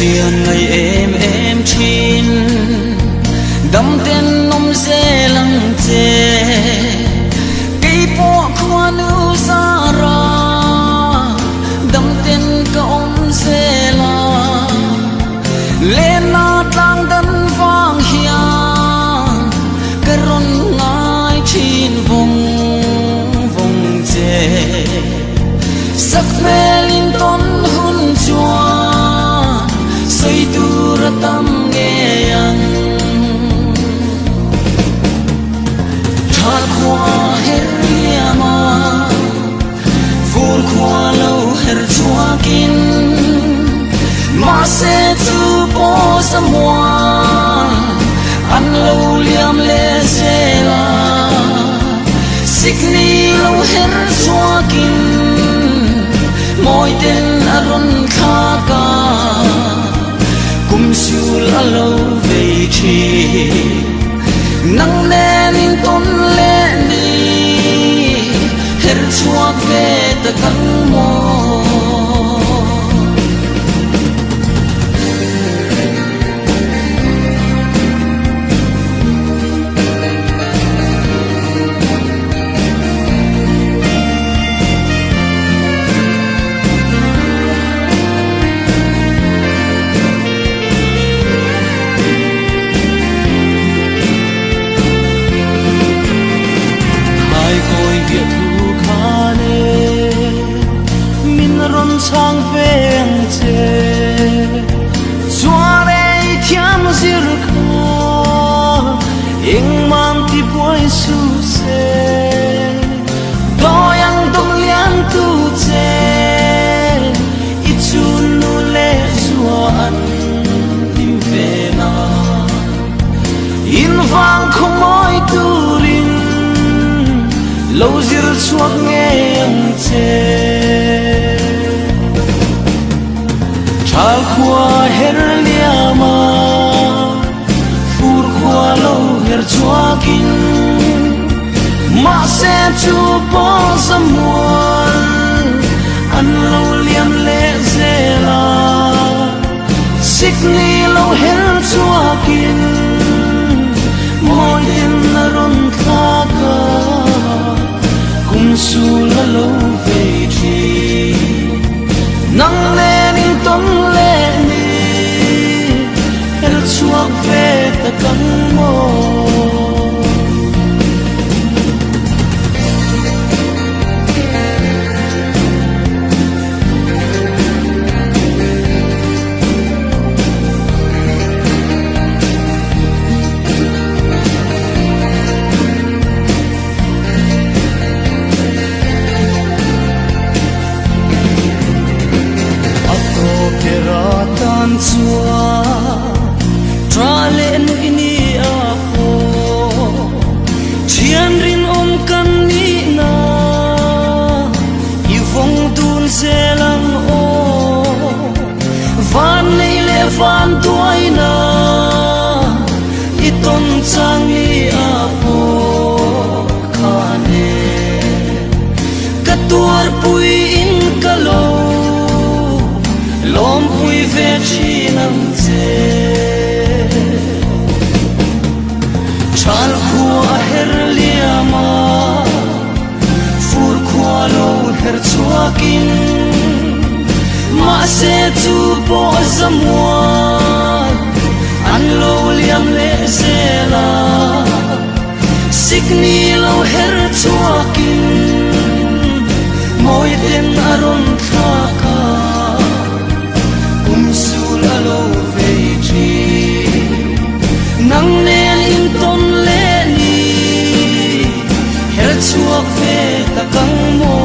chiên ngày em chín đâm tên nôm dê lăng dê cây po khoa nữ ra ra đâm tên công dê la lên na tang đân vang hiang cái ron ngai chín vùng dê sắc mê linh tôn hun chua xây tu ra tâm nghe ăn thà khoa her ma phun khoa lâu her chua kín mà sẽ tu po samwa ăn lâu liam lê se la sikni lâu her chua kín môi tên aron kha ka kum siul alo ve chi nang nen in ton le ni her chuak ve ta kang mo sang ven che xóa đây thiam zir kha ing mang ti boy su se do yang dong lian tu che i chun nu le zuan lim ve na in vang không mỏi tu rin lâu zir chuak nghe ang che chal khua her liama fur khua lâu her chuakin ma se chu po samuan an lâu liam le zela sikni lâu her chuakin moi din na ron kha ka kum su la lâu ve chi nang le ning ton le ni her chuak ve ta kang mo tan chua tra len ini apo chian rin om kan ni na i vong dun se lang o van nei le van tuai na i ton chang ni apo khane katur pui in kalo lom pui ve chi nam che chal khua her liama fur khua lo her chuakin ma se tu po zamwan an lo liam le zela sikni lo her chuakin moi ten aron thaka alo ve chi nang nen in ton le ni her chuak ve ta kang mo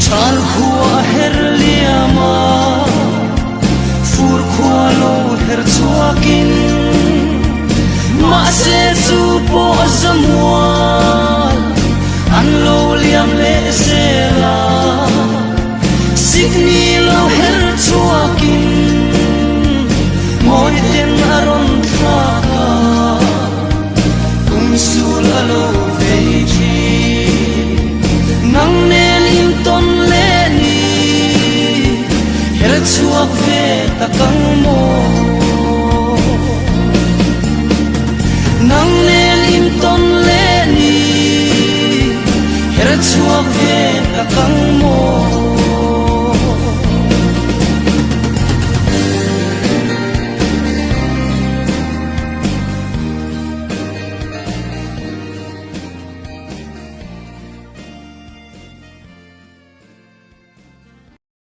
chal khua her liama fur khua lo her chuakin ma se chu po zamwan an lo liam le zela sikni lo her chuakin moi ten aron thaka kum sul alo ve chi nang nen in ton le ni chuak ve ta kang mo